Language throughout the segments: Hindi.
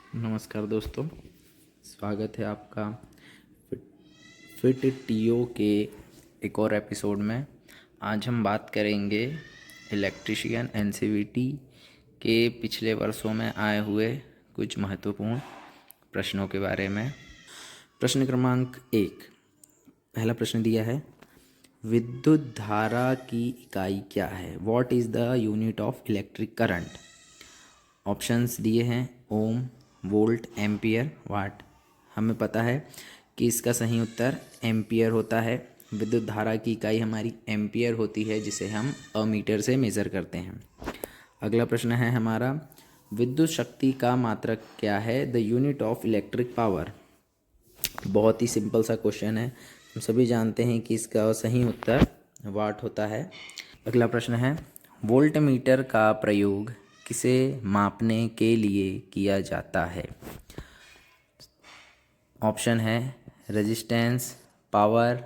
नमस्कार दोस्तों, स्वागत है आपका फिट टीओ के एक और एपिसोड में। आज हम बात करेंगे इलेक्ट्रीशियन एनसीवीटी के पिछले वर्षों में आए हुए कुछ महत्वपूर्ण प्रश्नों के बारे में। प्रश्न क्रमांक 1, पहला प्रश्न दिया है, विद्युत धारा की इकाई क्या है? What is the unit of electric current? Options दिए हैं ओम, वोल्ट, एम्पियर, वाट। हमें पता है कि इसका सही उत्तर एम्पियर होता है। विद्युत धारा की इकाई हमारी एम्पियर होती है, जिसे हम अमीटर से मेज़र करते हैं। अगला प्रश्न है हमारा, विद्युत शक्ति का मात्रक क्या है? The unit of electric power. बहुत ही सिंपल सा क्वेश्चन है, हम सभी जानते हैं कि इसका सही उत्तर वाट होता है। अगला प्रश्न है, वोल्ट मीटर का प्रयोग किसे मापने के लिए किया जाता है? ऑप्शन है रेजिस्टेंस, पावर,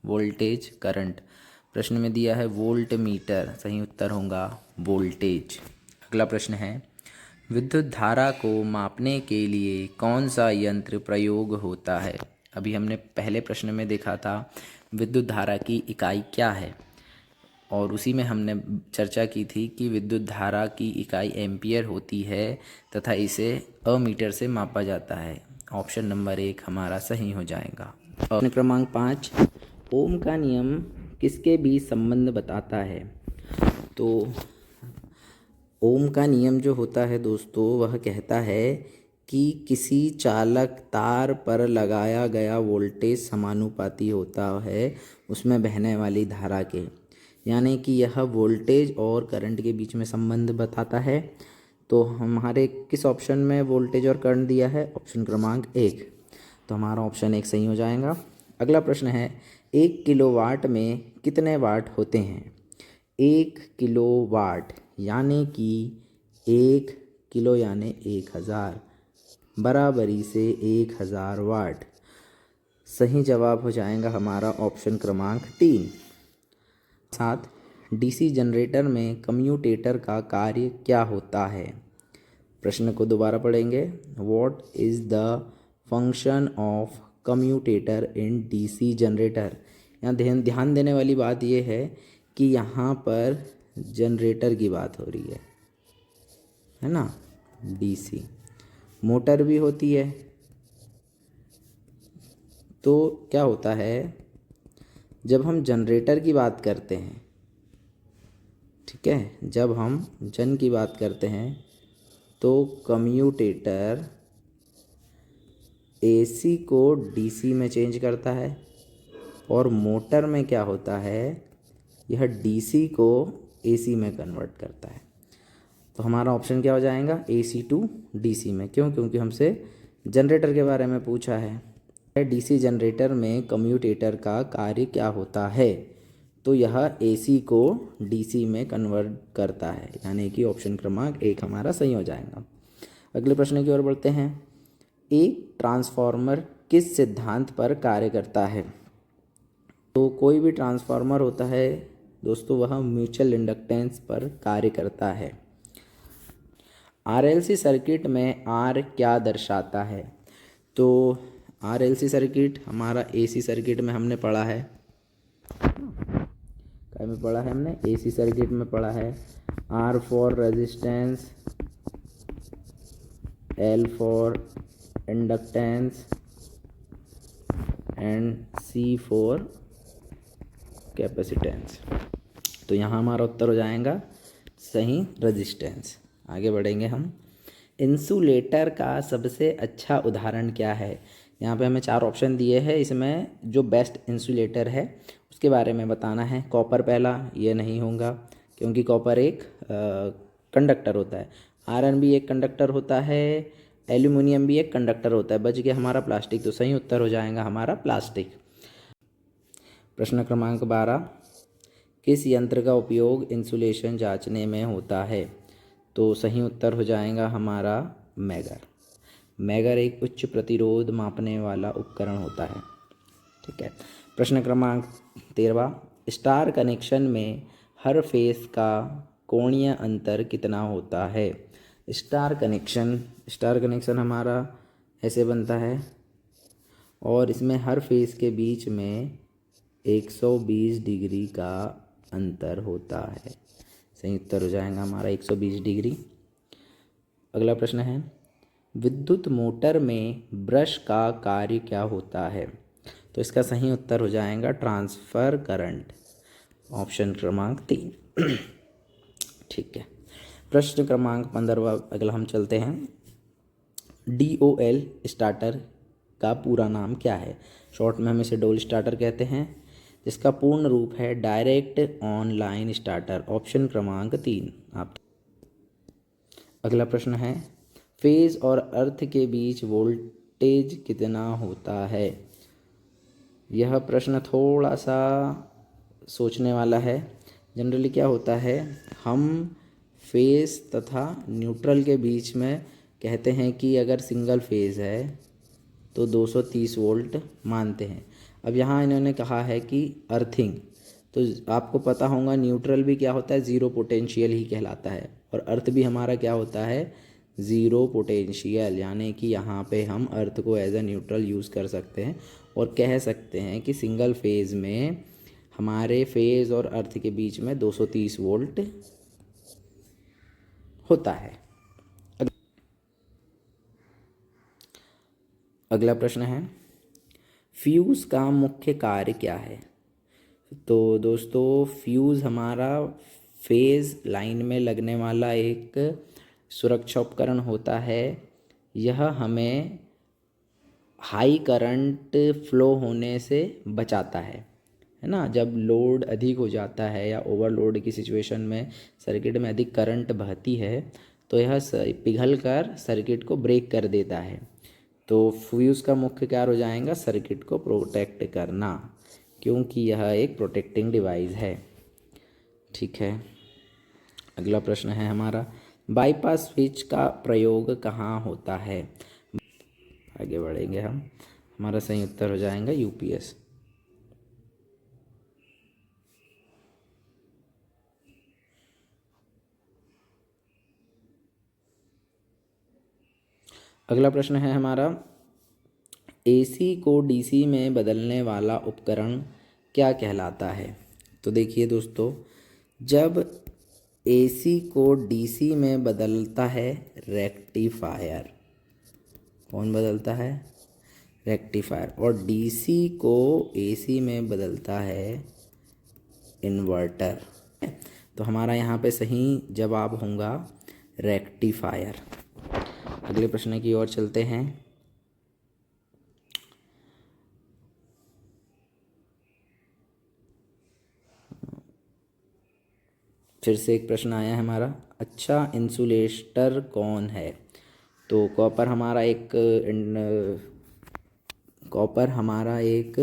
वोल्टेज, करंट। प्रश्न में दिया है वोल्ट मीटर, सही उत्तर होगा वोल्टेज। अगला प्रश्न है, विद्युत धारा को मापने के लिए कौन सा यंत्र प्रयोग होता है? अभी हमने पहले प्रश्न में देखा था विद्युत धारा की इकाई क्या है, और उसी में हमने चर्चा की थी कि विद्युत धारा की इकाई एम्पियर होती है तथा इसे अमीटर से मापा जाता है। ऑप्शन नंबर 1 हमारा सही हो जाएगा। प्रश्न क्रमांक 5, ओम का नियम किसके बीच संबंध बताता है? तो ओम का नियम जो होता है दोस्तों, वह कहता है कि किसी चालक तार पर लगाया गया वोल्टेज समानुपाती होता है उसमें बहने वाली धारा के, यानी कि यह वोल्टेज और करंट के बीच में संबंध बताता है। तो हमारे किस ऑप्शन में वोल्टेज और करंट दिया है? ऑप्शन क्रमांक 1, तो हमारा ऑप्शन 1 सही हो जाएगा। अगला प्रश्न है, 1 किलोवाट में कितने वाट होते हैं? 1 किलोवाट यानी कि 1 किलो यानी 1000 बराबरी से 1000 वाट। सही जवाब हो जाएगा हमारा ऑप्शन क्रमांक 3। 7, डीसी जनरेटर में कम्यूटेटर का कार्य क्या होता है? प्रश्न को दोबारा पढ़ेंगे। What is the function of commutator in DC generator? यहाँ ध्यान देने वाली बात यह है कि यहाँ पर जनरेटर की बात हो रही है ना। डीसी मोटर भी होती है, तो क्या होता है जब हम जनरेटर की बात करते हैं, ठीक है, जब हम जन की बात करते हैं तो कम्यूटेटर एसी को डीसी में चेंज करता है, और मोटर में क्या होता है, यह डीसी को एसी में कन्वर्ट करता है। तो हमारा ऑप्शन क्या हो जाएगा? एसी टू डीसी में। क्यों? क्योंकि हमसे जनरेटर के बारे में पूछा है। डीसी जनरेटर में कम्यूटेटर का कार्य क्या होता है? तो यह एसी को डीसी में कन्वर्ट करता है, यानी कि ऑप्शन क्रमांक 1 हमारा सही हो जाएगा। अगले प्रश्न की ओर बढ़ते हैं। एक ट्रांसफार्मर किस सिद्धांत पर कार्य करता है? तो कोई भी ट्रांसफार्मर होता है दोस्तों, वह म्यूचुअल इंडक्टेंस पर कार्य करता है। आरएलसी सर्किट में आर क्या दर्शाता है? तो आरएलसी सर्किट हमारा एसी सर्किट में हमने पढ़ा है, क्या में पढ़ा है हमने? एसी सर्किट में पढ़ा है। R for resistance, L for inductance and C for capacitance. तो यहाँ हमारा उत्तर हो जाएगा सही रेजिस्टेंस। आगे बढ़ेंगे हम। इंसुलेटर का सबसे अच्छा उदाहरण क्या है? यहाँ पे हमें 4 ऑप्शन दिए हैं, इसमें जो बेस्ट इंसुलेटर है उसके बारे में बताना है। कॉपर पहला, ये नहीं होगा क्योंकि कॉपर एक कंडक्टर होता है। आयरन भी एक कंडक्टर होता है, एल्यूमिनियम भी एक कंडक्टर होता है। बच गया हमारा प्लास्टिक, तो सही उत्तर हो जाएगा हमारा प्लास्टिक। प्रश्न क्रमांक 12, किस यंत्र का उपयोग इंसुलेशन जांचने में होता है? तो सही उत्तर हो जाएगा हमारा मैगर। मैगर एक उच्च प्रतिरोध मापने वाला उपकरण होता है, ठीक है। प्रश्न क्रमांक 13, स्टार कनेक्शन में हर फेस का कोणीय अंतर कितना होता है? स्टार कनेक्शन हमारा ऐसे बनता है और इसमें हर फेस के बीच में 120 डिग्री का अंतर होता है। सही उत्तर हो जाएगा हमारा 120 डिग्री। अगला प्रश्न है, विद्युत मोटर में ब्रश का कार्य क्या होता है? तो इसका सही उत्तर हो जाएगा ट्रांसफ़र करंट, ऑप्शन क्रमांक 3। ठीक है, प्रश्न क्रमांक 15 अगला हम चलते हैं। DOL स्टार्टर का पूरा नाम क्या है? शॉर्ट में हम इसे डोल स्टार्टर कहते हैं, जिसका पूर्ण रूप है डायरेक्ट ऑनलाइन स्टार्टर, ऑप्शन क्रमांक 3। आप अगला प्रश्न है, फेज और अर्थ के बीच वोल्टेज कितना होता है? यह प्रश्न थोड़ा सा सोचने वाला है। जनरली क्या होता है, हम फेज तथा न्यूट्रल के बीच में कहते हैं कि अगर सिंगल फेज है तो 230 वोल्ट मानते हैं। अब यहाँ इन्होंने कहा है कि अर्थिंग, तो आपको पता होगा न्यूट्रल भी क्या होता है, ज़ीरो पोटेंशियल ही कहलाता है, और अर्थ भी हमारा क्या होता है, ज़ीरो पोटेंशियल। यानी कि यहाँ पे हम अर्थ को एज ए न्यूट्रल यूज़ कर सकते हैं और कह सकते हैं कि सिंगल फेज़ में हमारे फेज़ और अर्थ के बीच में 230 वोल्ट होता है। अगला प्रश्न है, फ्यूज़ का मुख्य कार्य क्या है? तो दोस्तों, फ्यूज़ हमारा फेज़ लाइन में लगने वाला एक सुरक्षा उपकरण होता है। यह हमें हाई करंट फ्लो होने से बचाता है ना। जब लोड अधिक हो जाता है या ओवरलोड की सिचुएशन में सर्किट में अधिक करंट बहती है तो यह पिघल कर सर्किट को ब्रेक कर देता है। तो फ्यूज़ का मुख्य कार्य हो जाएगा सर्किट को प्रोटेक्ट करना, क्योंकि यह एक प्रोटेक्टिंग डिवाइस है। ठीक है, अगला प्रश्न है हमारा, बाईपास स्विच का प्रयोग कहाँ होता है? आगे बढ़ेंगे हम, हमारा सही उत्तर हो जाएगा यूपीएस। अगला प्रश्न है हमारा, एसी को डीसी में बदलने वाला उपकरण क्या कहलाता है? तो देखिए दोस्तों, जब एसी को डीसी में बदलता है रेक्टिफायर, कौन बदलता है? रेक्टिफायर। और डीसी को एसी में बदलता है इन्वर्टर। तो हमारा यहाँ पे सही जवाब होगा रेक्टिफायर। अगले प्रश्न की ओर चलते हैं। फिर से एक प्रश्न आया है हमारा, अच्छा इंसुलेटर कौन है? तो कॉपर हमारा एक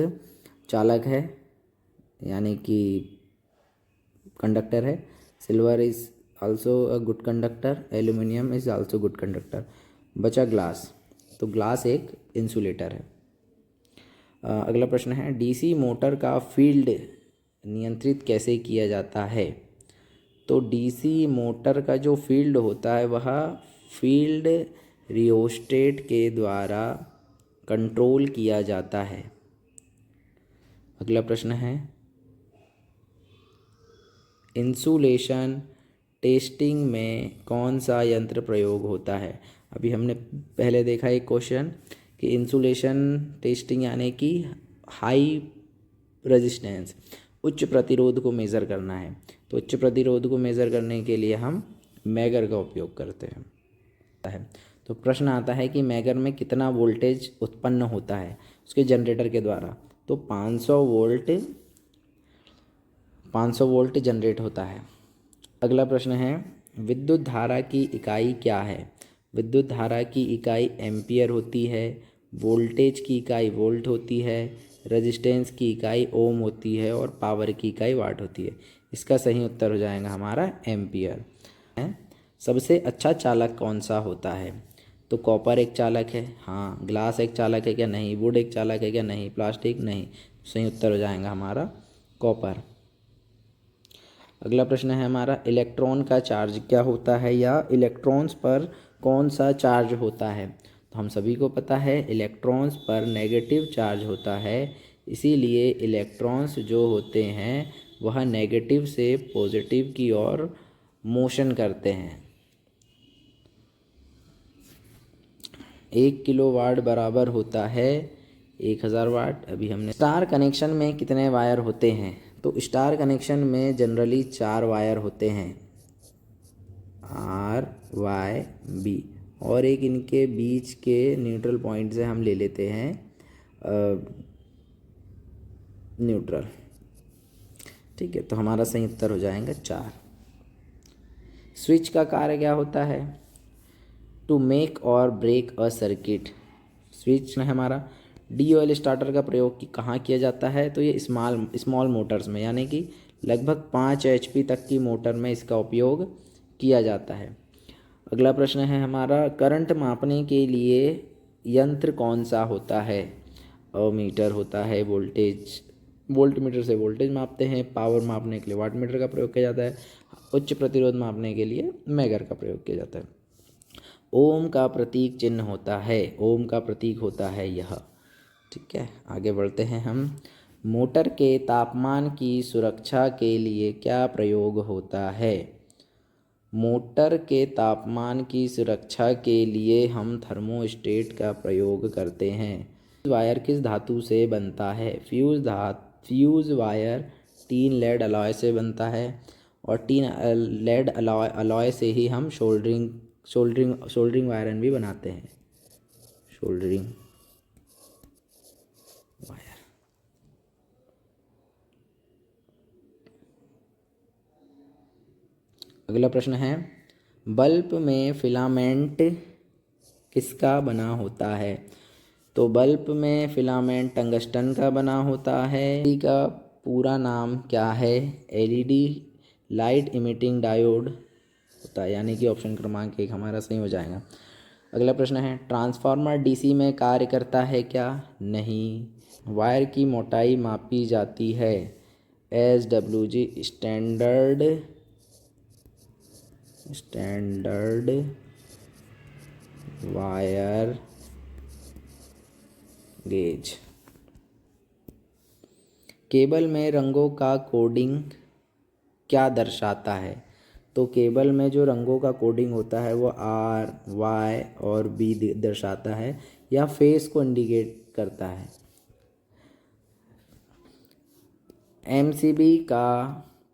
चालक है, यानी कि कंडक्टर है। Silver is also a good conductor, aluminium is also good conductor. बचा ग्लास, तो ग्लास एक इंसुलेटर है। अगला प्रश्न है, डीसी मोटर का फील्ड नियंत्रित कैसे किया जाता है? तो डीसी मोटर का जो फील्ड होता है वह फील्ड रियोस्टेट के द्वारा कंट्रोल किया जाता है। अगला प्रश्न है, इंसुलेशन टेस्टिंग में कौन सा यंत्र प्रयोग होता है? अभी हमने पहले देखा एक क्वेश्चन कि इंसुलेशन टेस्टिंग यानी कि हाई रेजिस्टेंस, उच्च प्रतिरोध को मेज़र करना है। तो उच्च प्रतिरोध को मेज़र करने के लिए हम मैगर का उपयोग करते हैं। तो प्रश्न आता है कि मैगर में कितना वोल्टेज उत्पन्न होता है उसके जनरेटर के द्वारा? तो 500 वोल्ट जनरेट होता है। अगला प्रश्न है, विद्युत धारा की इकाई क्या है? विद्युत धारा की इकाई एम्पियर होती है, वोल्टेज की इकाई वोल्ट होती है, रेजिस्टेंस की इकाई ओम होती है और पावर की इकाई वाट होती है। इसका सही उत्तर हो जाएगा हमारा एम्पियर। सबसे अच्छा चालक कौन सा होता है? तो कॉपर एक चालक है, हाँ। ग्लास एक चालक है क्या? नहीं। वुड एक चालक है क्या? नहीं। प्लास्टिक नहीं। सही उत्तर हो जाएगा हमारा कॉपर। अगला प्रश्न है हमारा, इलेक्ट्रॉन का चार्ज क्या होता है या इलेक्ट्रॉन्स पर कौन सा चार्ज होता है। तो हम सभी को पता है इलेक्ट्रॉन्स पर नेगेटिव चार्ज होता है, इसीलिए इलेक्ट्रॉन्स जो होते हैं वह नेगेटिव से पॉजिटिव की ओर मोशन करते हैं। 1 किलोवाट बराबर होता है 1000 वाट। अभी हमने स्टार कनेक्शन में कितने वायर होते हैं। तो स्टार कनेक्शन में जनरली 4 वायर होते हैं, आर वाई बी, और एक इनके बीच के न्यूट्रल पॉइंट से हम ले लेते हैं न्यूट्रल। ठीक है, तो हमारा सही उत्तर हो जाएगा 4। स्विच का कार्य क्या होता है। टू मेक और ब्रेक अ सर्किट। स्विच है हमारा। DOL स्टार्टर का प्रयोग कहाँ किया जाता है। तो ये स्मॉल मोटर्स में, यानी कि लगभग 5 HP तक की मोटर में इसका उपयोग किया जाता है। अगला प्रश्न है हमारा, करंट मापने के लिए यंत्र कौन सा होता है। मीटर होता है, वोल्ट मीटर से वोल्टेज मापते हैं, पावर मापने के लिए वाट मीटर का प्रयोग किया जाता है, उच्च प्रतिरोध मापने के लिए मेगर का प्रयोग किया जाता है। ओम का प्रतीक चिन्ह होता है, ओम का प्रतीक होता है यह। ठीक है, आगे बढ़ते हैं हम। मोटर के तापमान की सुरक्षा के लिए क्या प्रयोग होता है। मोटर के तापमान की सुरक्षा के लिए हम थर्मोस्टेट का प्रयोग करते हैं। वायर किस धातु से बनता है। Fuse wire tin lead alloy से बनता है, और टीन लेड अलॉय से ही हम सोल्डरिंग वायरन भी बनाते हैं। Soldering wire. अगला प्रश्न है, बल्ब में फिलामेंट किसका बना होता है। तो बल्ब में फिलामेंट टंगस्टन का बना होता है। का पूरा नाम क्या है। LED लाइट इमिटिंग डायोड होता है, यानी कि ऑप्शन क्रमांक 1 हमारा सही हो जाएगा। अगला प्रश्न है, ट्रांसफार्मर DC में कार्य करता है क्या। नहीं। वायर की मोटाई मापी जाती है SWG standard wire gauge. Cable में रंगों का कोडिंग क्या दर्शाता है। तो केबल में जो रंगों का कोडिंग होता है वो R, Y और B दर्शाता है, या फेस को इंडिकेट करता है। MCB का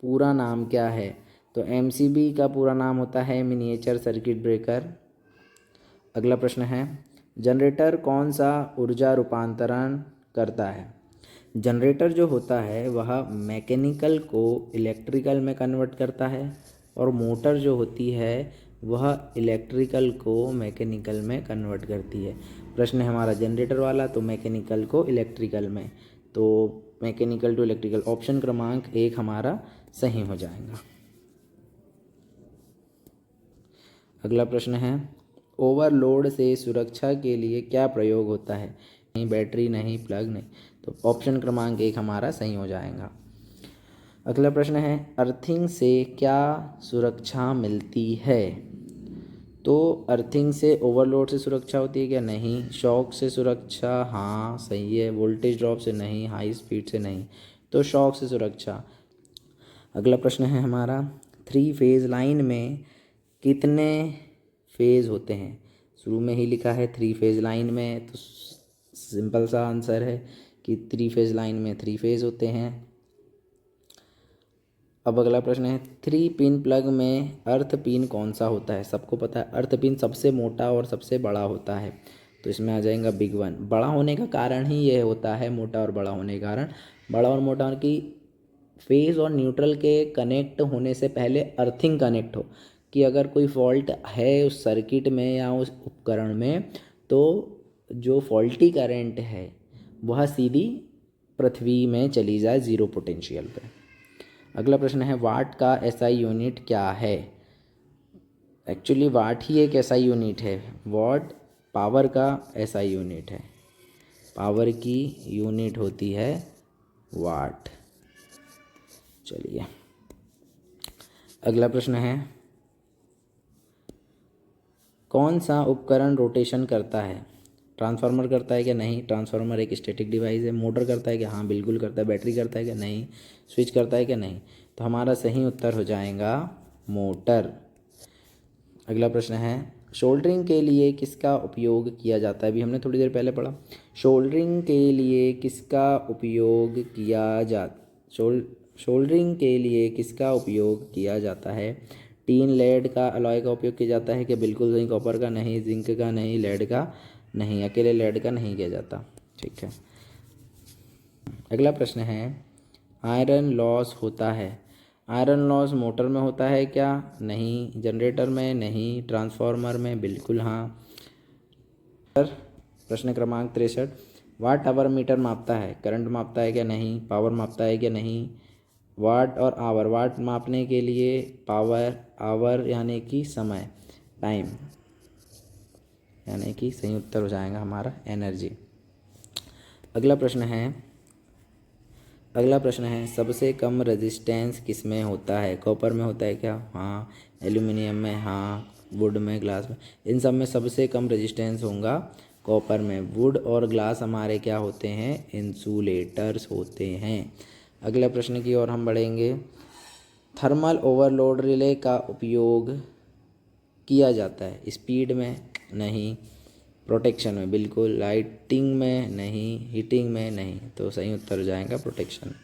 पूरा नाम क्या है। तो MCB का पूरा नाम होता है मिनिएचर सर्किट ब्रेकर। अगला प्रश्न है, जनरेटर कौन सा ऊर्जा रूपांतरण करता है। जनरेटर जो होता है वह मैकेनिकल को इलेक्ट्रिकल में कन्वर्ट करता है, और मोटर जो होती है वह इलेक्ट्रिकल को मैकेनिकल में कन्वर्ट करती है। प्रश्न है हमारा जनरेटर वाला, तो मैकेनिकल को इलेक्ट्रिकल में, तो मैकेनिकल टू इलेक्ट्रिकल, ऑप्शन क्रमांक 1 हमारा सही हो जाएगा। अगला प्रश्न है, ओवरलोड से सुरक्षा के लिए क्या प्रयोग होता है। नहीं, बैटरी नहीं, प्लग नहीं, तो ऑप्शन क्रमांक 1 हमारा सही हो जाएगा। अगला प्रश्न है, अर्थिंग से क्या सुरक्षा मिलती है। तो अर्थिंग से ओवरलोड से सुरक्षा होती है क्या। नहीं। शॉक से सुरक्षा, हाँ सही है। वोल्टेज ड्रॉप से नहीं, हाई स्पीड से नहीं, तो शॉक से सुरक्षा। अगला प्रश्न है हमारा, 3 फेज लाइन में कितने फेज होते हैं। शुरू में ही लिखा है 3 फेज लाइन में, तो सिंपल सा आंसर है कि 3 फेज लाइन में 3 फेज होते हैं। अब अगला प्रश्न है, 3 पिन प्लग में अर्थ पिन कौन सा होता है। सबको पता है अर्थ पिन सबसे मोटा और सबसे बड़ा होता है, तो इसमें आ जाएगा बिग 1। बड़ा होने का कारण ही ये होता है, मोटा और बड़ा होने के कारण। बड़ा और मोटा की फेज और न्यूट्रल के कनेक्ट होने से पहले अर्थिंग कनेक्ट हो, कि अगर कोई फॉल्ट है उस सर्किट में या उस उपकरण में, तो जो फॉल्टी करंट है वह सीधी पृथ्वी में चली जाए, ज़ीरो पोटेंशियल पे। अगला प्रश्न है, वाट का SI यूनिट क्या है। एक्चुअली वाट ही एक SI यूनिट है। वाट पावर का SI यूनिट है। पावर की यूनिट होती है वाट। चलिए अगला प्रश्न है, कौन सा उपकरण रोटेशन करता है? ट्रांसफार्मर करता है क्या? नहीं। ट्रांसफार्मर एक स्टैटिक डिवाइस है। मोटर करता है क्या? हाँ बिल्कुल करता है। बैटरी करता है क्या? नहीं। स्विच करता है क्या? नहीं। तो हमारा सही उत्तर हो जाएगा मोटर। अगला प्रश्न है, सोल्डरिंग के लिए किसका उपयोग किया जाता है? अभी हमने थोड़ी देर पहले पढ़ा। सोल्डरिंग के लिए किसका उपयोग किया जा सोल्डरिंग के लिए किसका उपयोग किया जाता है? टीन, लेड का, अलॉय का उपयोग किया जाता है कि बिल्कुल नहीं। कॉपर का नहीं, जिंक का नहीं, लेड का नहीं, अकेले लेड का नहीं किया जाता। ठीक है। अगला प्रश्न है, आयरन लॉस होता है। आयरन लॉस मोटर में होता है क्या? नहीं। जनरेटर में? नहीं। ट्रांसफार्मर में? बिल्कुल हाँ। प्रश्न क्रमांक 63, वाट आवर मीटर मापता है? करंट मापता है क्या? नहीं। पावर मापता है क्या? नहीं। वाट और आवर, वाट मापने के लिए पावर, आवर यानी कि समय, टाइम, यानी कि सही उत्तर हो जाएगा हमारा एनर्जी। अगला प्रश्न है, सबसे कम रेजिस्टेंस किस में होता है? कॉपर में होता है क्या? हाँ। एल्यूमिनियम में? हाँ। वुड में, ग्लास में? इन सब में सबसे कम रेजिस्टेंस होगा कॉपर में। वुड और ग्लास हमारे क्या होते हैं? इंसुलेटर्स होते हैं। अगला प्रश्न की ओर हम बढ़ेंगे, थर्मल ओवरलोड रिले का उपयोग किया जाता है स्पीड में? नहीं। प्रोटेक्शन में? बिल्कुल। लाइटिंग में? नहीं। हीटिंग में? नहीं। तो सही उत्तर हो जाएगा प्रोटेक्शन।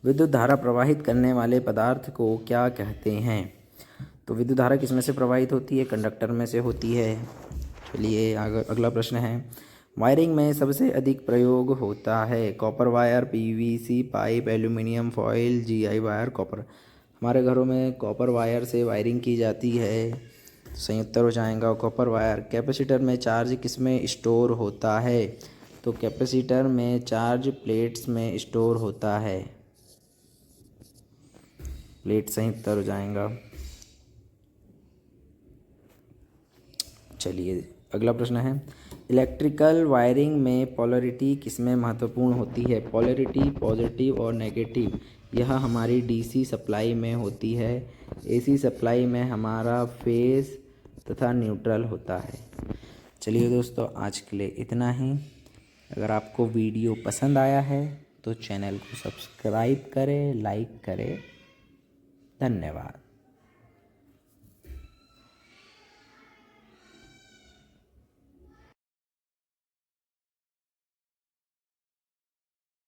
विद्युत धारा प्रवाहित करने वाले पदार्थ को क्या कहते हैं? तो विद्युत धारा किस में से प्रवाहित होती है? कंडक्टर में से होती है। चलिए अगला प्रश्न है, वायरिंग में सबसे अधिक प्रयोग होता है? Copper wire, PVC pipe, aluminium foil, GI wire, copper. हमारे घरों में कॉपर वायर से वायरिंग की जाती है। सही उत्तर हो जाएगा कॉपर वायर। कैपेसिटर में चार्ज किस में स्टोर होता है? तो कैपेसिटर में चार्ज प्लेट्स में स्टोर होता है। प्लेट सही उत्तर हो जाएगा। चलिए अगला प्रश्न है, इलेक्ट्रिकल वायरिंग में पोलैरिटी किसमें महत्वपूर्ण होती है? पोलैरिटी पॉजिटिव और नेगेटिव, यह हमारी डीसी सप्लाई में होती है। एसी सप्लाई में हमारा फेस तथा न्यूट्रल होता है। चलिए दोस्तों, आज के लिए इतना ही। अगर आपको वीडियो पसंद आया है तो चैनल को सब्सक्राइब करें, लाइक करें। धन्यवाद।